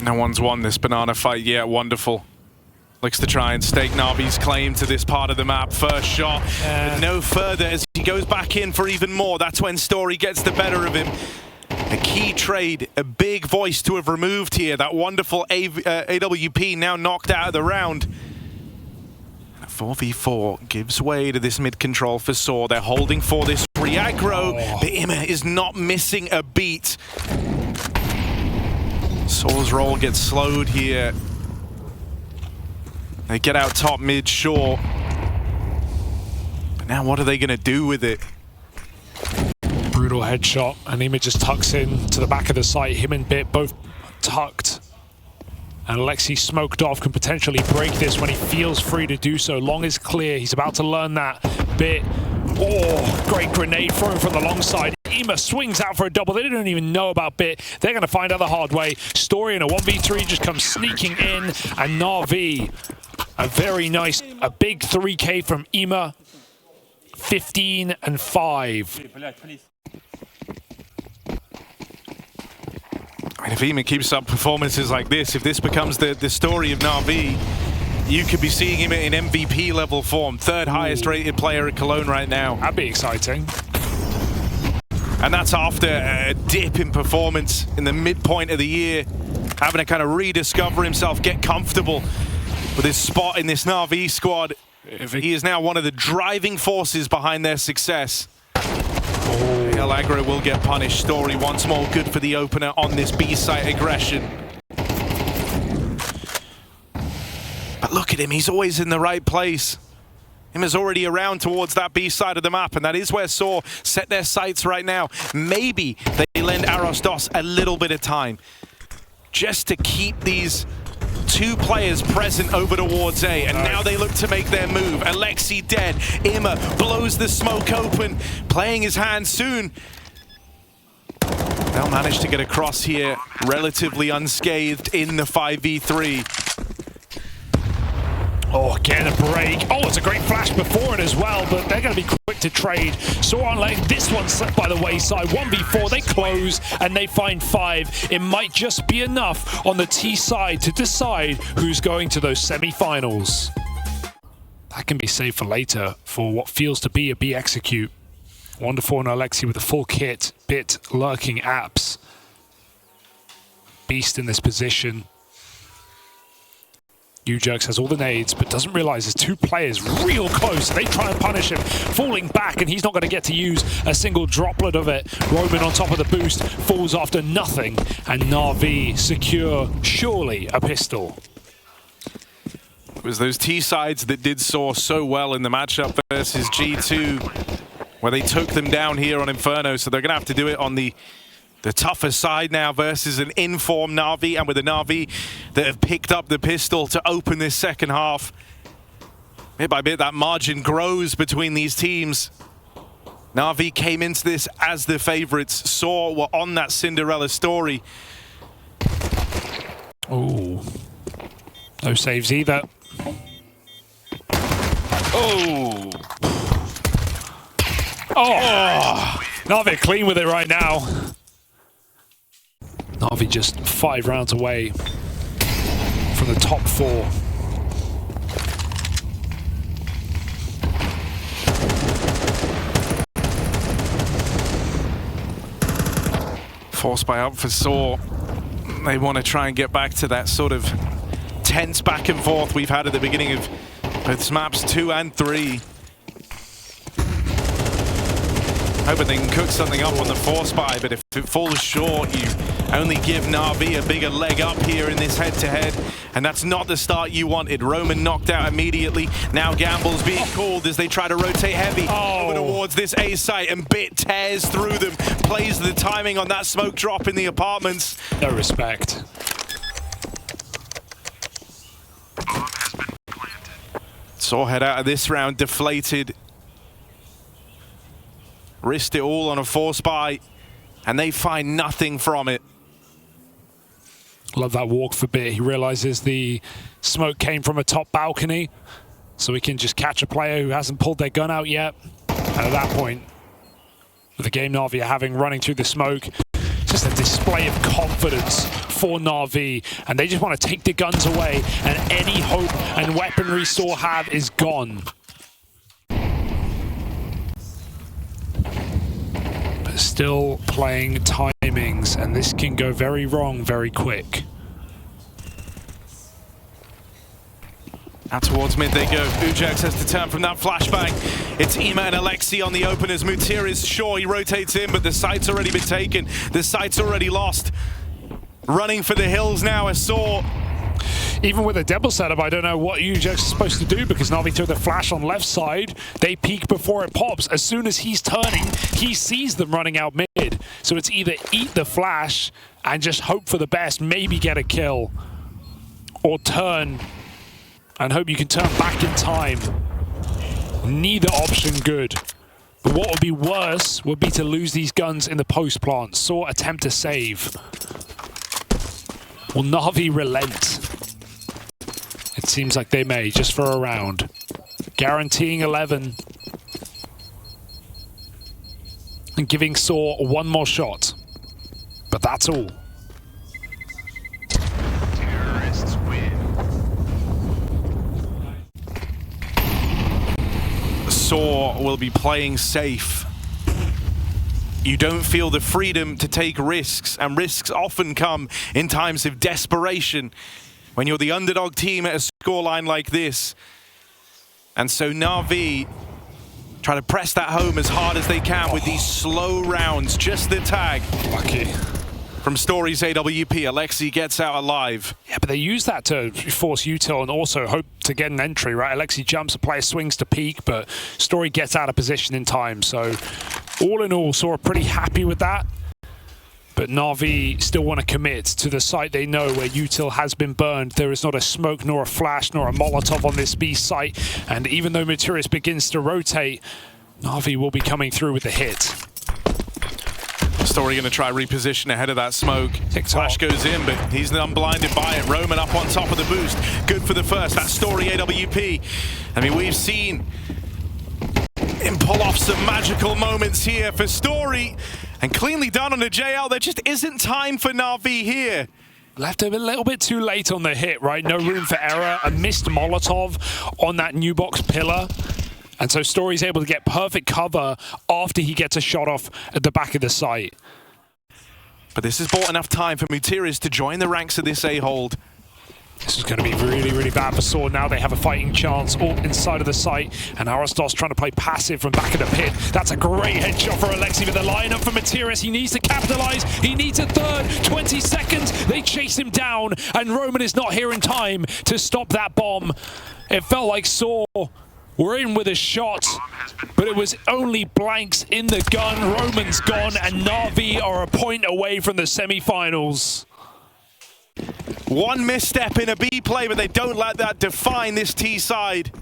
No one's won this banana fight yet. Wonderful. Looks to try and stake Na'Vi's claim to this part of the map. First shot, but no further as he goes back in for even more. That's when Story gets the better of him. A key trade, a big voice to have removed here. That wonderful AWP now knocked out of the round. 4v4 gives way to this mid control for sAw. They're holding for this re-aggro, but IEM is not missing a beat. sAw's roll gets slowed here. They get out top mid, sure. But now what are they going to do with it? Brutal headshot, and IEM just tucks in to the back of the site. Him and Bit both tucked. And Alexi smoked off, can potentially break this when he feels free to do so. Long is clear. He's about to learn that. Bit. Oh, great grenade thrown from the long side. IEM swings out for a double. They don't even know about Bit. They're going to find out the hard way. Story in a 1v3 just comes sneaking in. And Na'Vi, a very nice, a big 3K from IEM. 15 and 5. I mean, if IEM keeps up performances like this, if this becomes the story of Na'Vi, you could be seeing him in MVP level form. Third highest rated player at Cologne right now. That'd be exciting. And that's after a dip in performance in the midpoint of the year. Having to kind of rediscover himself, get comfortable with his spot in this Na'Vi squad. He is now one of the driving forces behind their success. El Aggro will get punished. Story once more good for the opener on this B-site aggression. But look at him, he's always in the right place. IEM is already around towards that B side of the map, and that is where sAw set their sights right now. Maybe they lend Arostos a little bit of time just to keep these two players present over towards A, and now they look to make their move. Alexi dead. IEM blows the smoke open, playing his hand soon. They'll manage to get across here relatively unscathed in the 5v3. Oh, again a break. Oh, it's a great flash before it as well, but they're going to be quick to trade. sAw aren't letting this one slip by the wayside. 1v4, they close and they find 5. It might just be enough on the T side to decide who's going to those semi-finals. That can be saved for later for what feels to be a B execute. Wonderful and Alexi with a full kit. Bit lurking apps. Beast in this position. U-Jerks has all the nades, but doesn't realize there's two players real close. So they try and punish him, falling back, and he's not going to get to use a single droplet of it. Roman on top of the boost, falls after nothing, and Na'Vi secure, surely, a pistol. It was those T-sides that did sAw so well in the matchup versus G2, where they took them down here on Inferno, so they're going to have to do it on the tougher side now versus an in-form Na'Vi, and with a Na'Vi that have picked up the pistol to open this second half. Bit by bit, that margin grows between these teams. Na'Vi came into this as the favorites. sAw were on that Cinderella story. Oh, no saves either. Oh! Oh! Na'Vi clean with it right now. Na'Vi just 5 rounds away from the top 4. Force buy up for sAw. They want to try and get back to that sort of tense back and forth we've had at the beginning of both maps 2 and 3. Hoping they can cook something up on the force buy, but if it falls short, you only give Na'Vi a bigger leg up here in this head-to-head, and that's not the start you wanted. Roman knocked out immediately. Now Gamble's being called as they try to rotate heavy over towards this A site, and Bit tears through them, plays the timing on that smoke drop in the apartments. No respect. Bomb has been planted. sAw head out of this round deflated. Risked it all on a force buy, and they find nothing from it. Love that walk for Bit. He realizes the smoke came from a top balcony, so he can just catch a player who hasn't pulled their gun out yet. And at that point, with the game Na'Vi are having running through the smoke, just a display of confidence for Na'Vi, and they just want to take the guns away, and any hope and weaponry sAw have is gone. But still playing timings, and this can go very wrong very quick. Out towards mid they go. Ujax has to turn from that flashbang. It's Ema and Alexi on the openers. Mutir is sure he rotates in, but the site's already been taken. The site's already lost. Running for the hills now as sAw. Even with a double setup, I don't know what Ujax is supposed to do, because Na'Vi threw the flash on left side. They peek before it pops. As soon as he's turning, he sees them running out mid. So it's either eat the flash and just hope for the best, maybe get a kill, or turn and hope you can turn back in time. Neither option good. But what would be worse would be to lose these guns in the post plant. sAw attempt to save. Will Na'Vi relent? It seems like they may, just for a round. Guaranteeing 11. And giving sAw one more shot. But that's all. Terrorists win. sAw will be playing safe. You don't feel the freedom to take risks, and risks often come in times of desperation when you're the underdog team at a scoreline like this. And so Na'Vi try to press that home as hard as they can with these slow rounds. Just the tag. Lucky. From Story's AWP, Alexi gets out alive. Yeah, but they use that to force util and also hope to get an entry, right? Alexi jumps, a player swings to peak, but Story gets out of position in time. So all in all, sAw are pretty happy with that. But Na'Vi still want to commit to the site they know where util has been burned. There is not a smoke, nor a flash, nor a Molotov on this B site. And even though Materius begins to rotate, Na'Vi will be coming through with the hit. Story going to try reposition ahead of that smoke. TikTok. Flash goes in, but he's unblinded by it. Roman up on top of the boost. Good for the first. That Story AWP. I mean, we've seen him pull off some magical moments here for Story. And cleanly done on a JL. There just isn't time for Na'Vi here. Left him a little bit too late on the hit, right? No room for error. A missed Molotov on that new box pillar. And so Story's able to get perfect cover after he gets a shot off at the back of the site. But this has bought enough time for Mutiris to join the ranks of this A-hold. This is going to be really, really bad for sAw. Now they have a fighting chance all inside of the site. And Aristos trying to play passive from back of the pit. That's a great headshot for Alexi, but the lineup for Matiris. He needs to capitalize. He needs a third. 20 seconds. They chase him down. And Roman is not here in time to stop that bomb. It felt like sAw were in with a shot, but it was only blanks in the gun. Roman's gone, and Na'Vi are a point away from the semi-finals. One misstep in a B play, but they don't let that define this T side.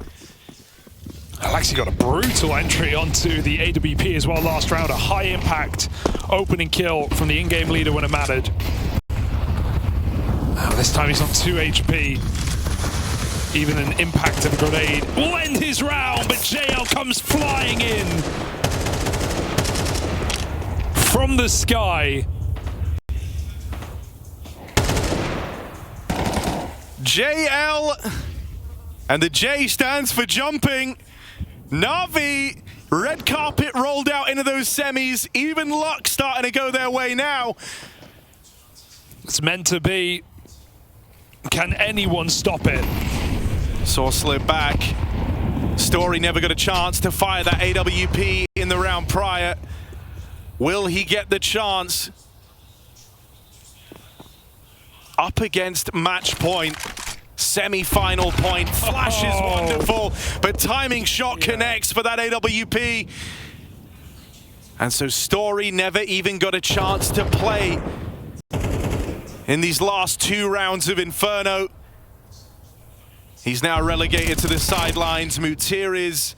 Alexi got a brutal entry onto the AWP as well last round. A high impact opening kill from the in-game leader when it mattered. Oh, this time he's on 2 HP. Even an impact of a grenade will end his round, but JL comes flying in from the sky. JL, and the J stands for jumping. Na'Vi, red carpet rolled out into those semis. Even luck starting to go their way now. It's meant to be. Can anyone stop it? sAw slid back. Story never got a chance to fire that AWP in the round prior. Will he get the chance? up against match point. Semi-final point. Flash is wonderful, but timing shot connects for that AWP. And so Story never even got a chance to play in these last 2 rounds of Inferno. He's now relegated to the sidelines. Mutiri's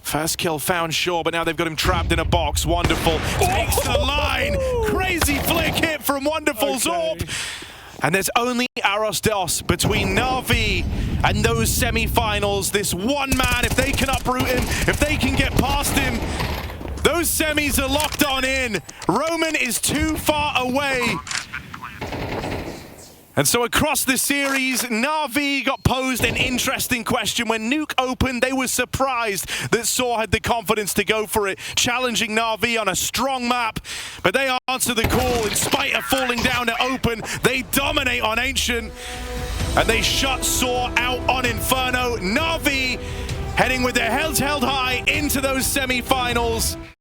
first kill found, sure, but now they've got him trapped in a box. Wonderful takes the line. Crazy flick hit from Wonderful Zorb. And there's only Aros Dos between Na'Vi and those semi-finals. This one man, if they can uproot him, if they can get past him, those semis are locked on in. Roman is too far away. And so across the series, Na'Vi got posed an interesting question. When Nuke opened, they were surprised that sAw had the confidence to go for it, challenging Na'Vi on a strong map. But they answer the call. In spite of falling down to open, they dominate on Ancient. And they shut sAw out on Inferno. Na'Vi heading with their heads held high into those semi-finals.